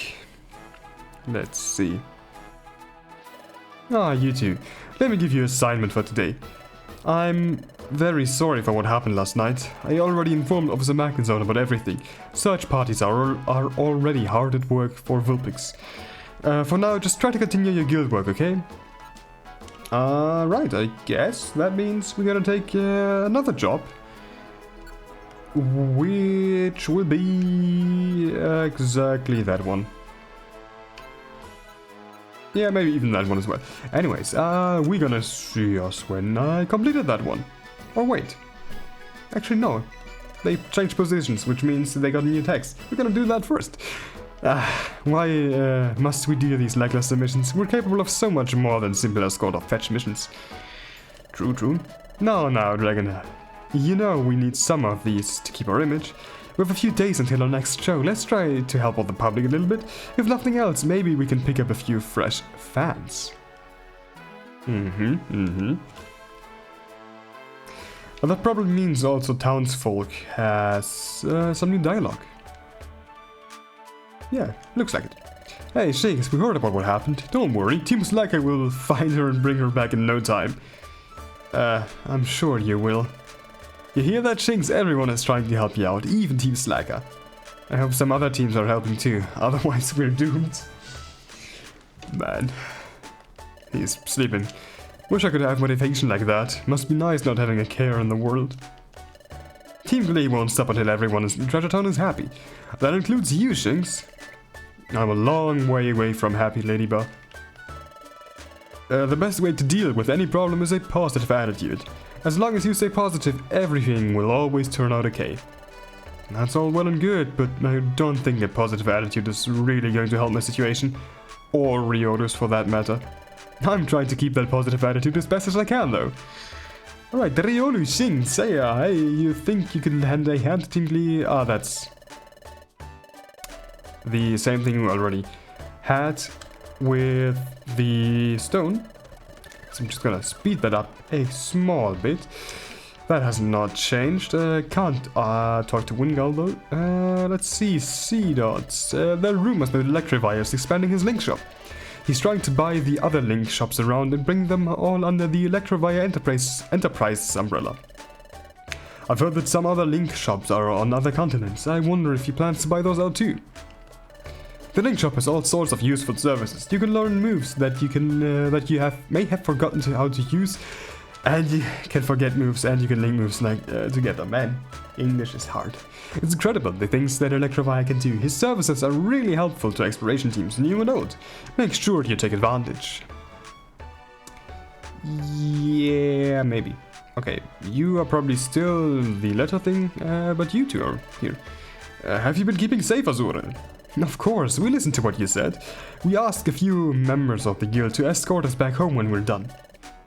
Let's see. Ah, you two. Let me give you an assignment for today. I'm very sorry for what happened last night. I already informed Officer Mackinson about everything. Search parties are already hard at work for Vulpix. For now, just try to continue your guild work, okay? Right, I guess that means we're gonna take another job. Which will be exactly that one. Yeah, maybe even that one as well. Anyways, we're gonna see us when I completed that one. Or wait. Actually, no. They changed positions, which means they got a new text. We're gonna do that first. Why must we do these lackluster missions? We're capable of so much more than simple escort or fetch missions. True, true. Now, Dragon. You know we need some of these to keep our image. We have a few days until our next show. Let's try to help out the public a little bit. If nothing else, maybe we can pick up a few fresh fans. And that probably means also townsfolk has some new dialogue. Yeah, looks like it. Hey, Shinx, we heard about what happened. Don't worry, Team Slacker will find her and bring her back in no time. I'm sure you will. You hear that, Shinx? Everyone is trying to help you out, even Team Slacker. I hope some other teams are helping too, otherwise we're doomed. Man. He's sleeping. Wish I could have motivation like that. Must be nice not having a care in the world. Team Glee won't stop until everyone in Treasure Town is happy. That includes you, Shinx. I'm a long way away from happy, Ladybug. The best way to deal with any problem is a positive attitude. As long as you stay positive, everything will always turn out okay. That's all well and good, but I don't think a positive attitude is really going to help my situation. Or Ryota's for that matter. I'm trying to keep that positive attitude as best as I can, though. Alright, Riolu Shinx, say, hey, you think you can hand a hand to Team Glee? Ah, that's the same thing we already had with the stone. So I'm just gonna speed that up a small bit. That has not changed. Can't talk to Wingull though. Let's see, C-Dots. There are rumors that Electrovire is expanding his link shop. He's trying to buy the other link shops around and bring them all under the Electrovire Enterprise umbrella. I've heard that some other link shops are on other continents. I wonder if he plans to buy those out too. The link shop has all sorts of useful services. You can learn moves that you may have forgotten how to use, and you can forget moves, and you can link moves like together. Man, English is hard. It's incredible the things that Electrovire can do. His services are really helpful to exploration teams, new and old. Make sure you take advantage. Yeah, maybe. Okay, you are probably still the letter thing, but you two are here. Have you been keeping safe, Azure? Of course, we listened to what you said. We asked a few members of the guild to escort us back home when we're done.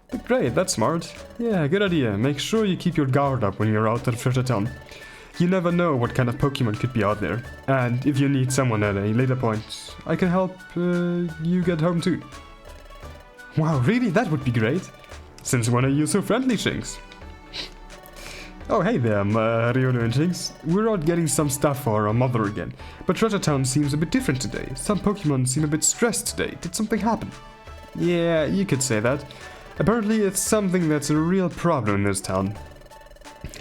But great, that's smart. Yeah, good idea. Make sure you keep your guard up when you're out at Treasure Town. You never know what kind of Pokemon could be out there. And if you need someone at a later point, I can help you get home too. Wow, really? That would be great. Since when are you so friendly, Shinx? Oh, hey there, Riolu and Shinx. We're out getting some stuff for our mother again. But Treasure Town seems a bit different today. Some Pokemon seem a bit stressed today. Did something happen? Yeah, you could say that. Apparently it's something that's a real problem in this town.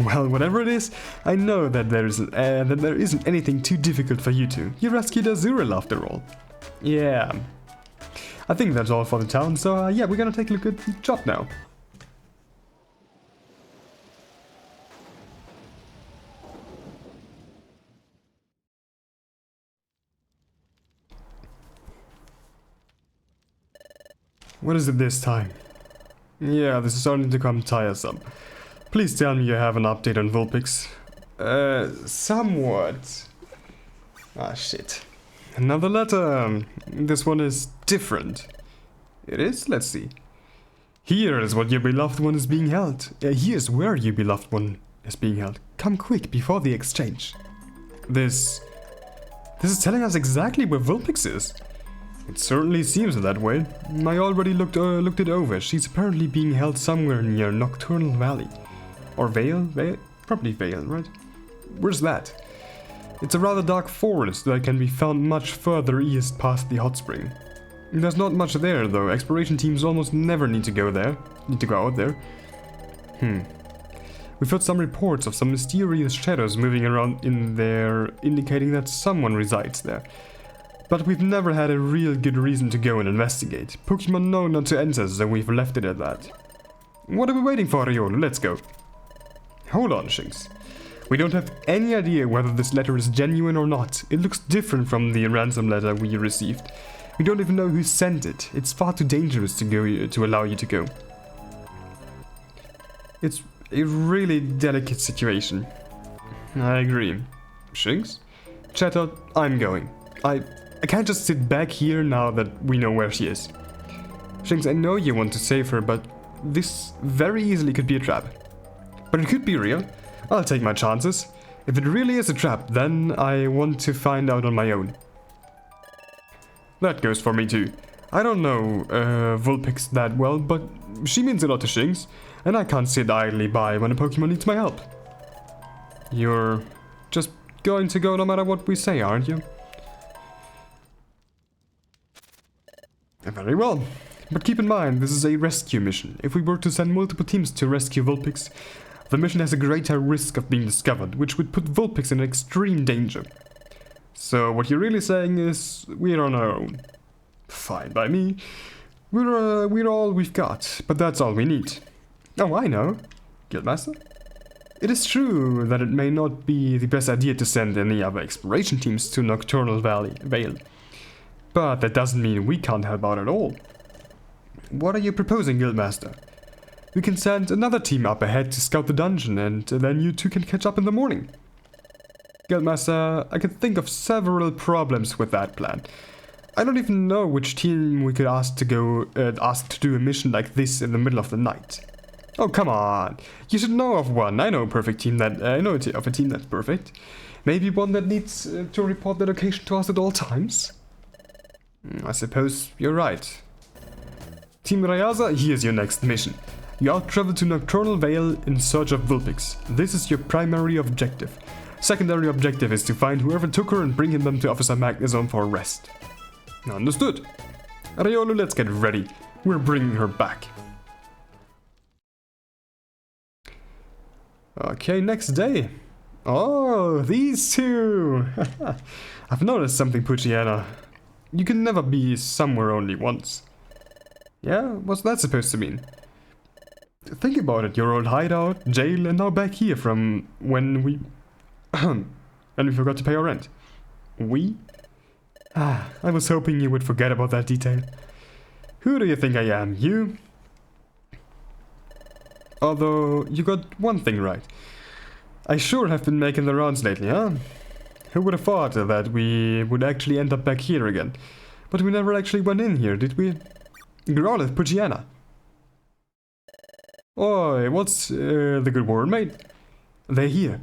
Well, whatever it is, I know that there isn't anything too difficult for you two. You rescued Azurill after all. Yeah. I think that's all for the town, so yeah, we're gonna take a look at the shop now. What is it this time? Yeah, this is starting to become tiresome. Please tell me you have an update on Vulpix. Somewhat. Ah, shit. Another letter. This one is different. It is? Let's see. Here is what your beloved one is being held. Here's where your beloved one is being held. Come quick before the exchange. This is telling us exactly where Vulpix is. It certainly seems that way. I already looked it over. She's apparently being held somewhere near Nocturnal Valley. Or Vale? Probably Vale, right? Where's that? It's a rather dark forest that can be found much further east past the hot spring. There's not much there, though. Exploration teams almost never need to go out there. We've heard some reports of some mysterious shadows moving around in there, indicating that someone resides there. But we've never had a real good reason to go and investigate. Pokemon know not to enter, so we've left it at that. What are we waiting for, Riolu? Let's go. Hold on, Shinx. We don't have any idea whether this letter is genuine or not. It looks different from the ransom letter we received. We don't even know who sent it. It's far too dangerous to allow you to go. It's a really delicate situation. I agree. Shinx? Chatter, I'm going. I can't just sit back here now that we know where she is. Shinx, I know you want to save her, but this very easily could be a trap. But it could be real. I'll take my chances. If it really is a trap, then I want to find out on my own. That goes for me too. I don't know Vulpix that well, but she means a lot to Shinx, and I can't sit idly by when a Pokemon needs my help. You're just going to go no matter what we say, aren't you? Very well. But keep in mind, this is a rescue mission. If we were to send multiple teams to rescue Vulpix, the mission has a greater risk of being discovered, which would put Vulpix in extreme danger. So what you're really saying is we're on our own. Fine by me. We're all we've got, but that's all we need. Oh, I know, Guildmaster. It is true that it may not be the best idea to send any other exploration teams to Nocturnal Vale, but that doesn't mean we can't help out at all. What are you proposing, Guildmaster? We can send another team up ahead to scout the dungeon, and then you two can catch up in the morning. Guildmaster, I can think of several problems with that plan. I don't even know which team we could ask to do a mission like this in the middle of the night. Oh, come on. You should know of one. I know of a team that's perfect. Maybe one that needs to report their location to us at all times? I suppose you're right. Team Rayaza, here's your next mission. You out-travel to Nocturnal Vale in search of Vulpix. This is your primary objective. Secondary objective is to find whoever took her and bring them to Officer Magnusson for arrest. Understood. Rayolu, let's get ready. We're bringing her back. Okay, next day. Oh, these two! I've noticed something, Pucciana. You can never be somewhere only once. Yeah, what's that supposed to mean? Think about it, your old hideout, jail, and now back here from when we... and we forgot to pay our rent. We? I was hoping you would forget about that detail. Who do you think I am, you? Although, you got one thing right. I sure have been making the rounds lately, huh? Who would have thought that we would actually end up back here again? But we never actually went in here, did we? Growlith, Pucciana. Oi, what's the good word, mate? They're here.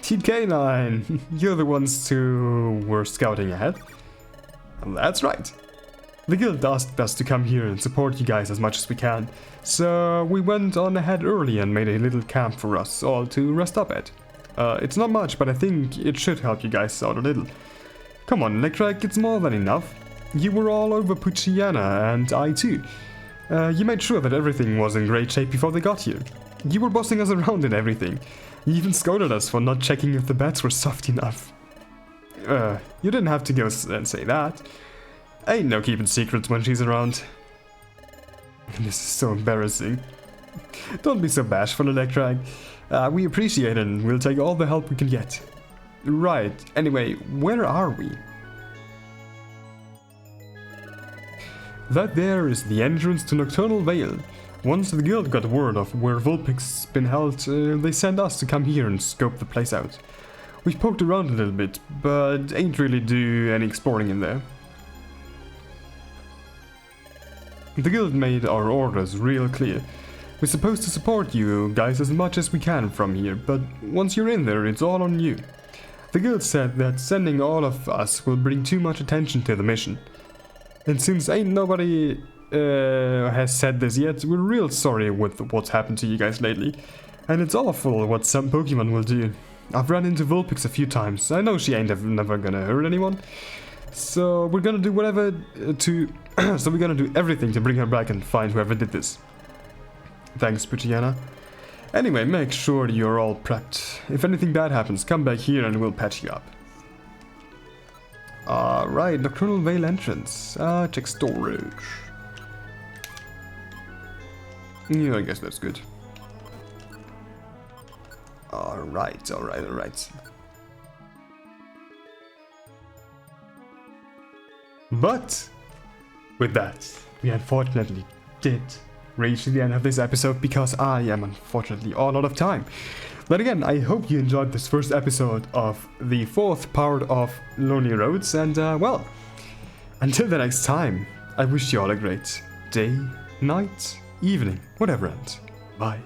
Team K9, you're the ones who were scouting ahead. That's right. The guild asked us to come here and support you guys as much as we can, so we went on ahead early and made a little camp for us all to rest up at. It's not much, but I think it should help you guys out a little. Come on, Electric, it's more than enough. You were all over Pucciana, and I too. You made sure that everything was in great shape before they got here. You were bossing us around and everything. You even scolded us for not checking if the beds were soft enough. You didn't have to go and say that. Ain't no keeping secrets when she's around. This is so embarrassing. Don't be so bashful, Electric. We appreciate it and we'll take all the help we can get. Right, anyway, where are we? That there is the entrance to Nocturnal Vale. Once the guild got word of where Vulpix's been held, they sent us to come here and scope the place out. We poked around a little bit, but ain't really do any exploring in there. The guild made our orders real clear. We're supposed to support you guys as much as we can from here, but once you're in there, it's all on you. The guild said that sending all of us will bring too much attention to the mission. And since ain't nobody has said this yet, we're real sorry with what's happened to you guys lately. And it's awful what some Pokemon will do. I've run into Vulpix a few times. I know she ain't never gonna hurt anyone. So we're gonna do whatever so we're gonna do everything to bring her back and find whoever did this. Thanks, Pucciana. Anyway, make sure you're all prepped. If anything bad happens, come back here and we'll patch you up. Alright, Nocturnal Vale entrance. Check storage. Yeah, I guess that's good. Alright. But with that, we unfortunately did reach the end of this episode because I am unfortunately all out of time. But again, I hope you enjoyed this first episode of the 4th part of Lonely Roads, and well, until the next time, I wish you all a great day, night, evening, whatever ends. Bye.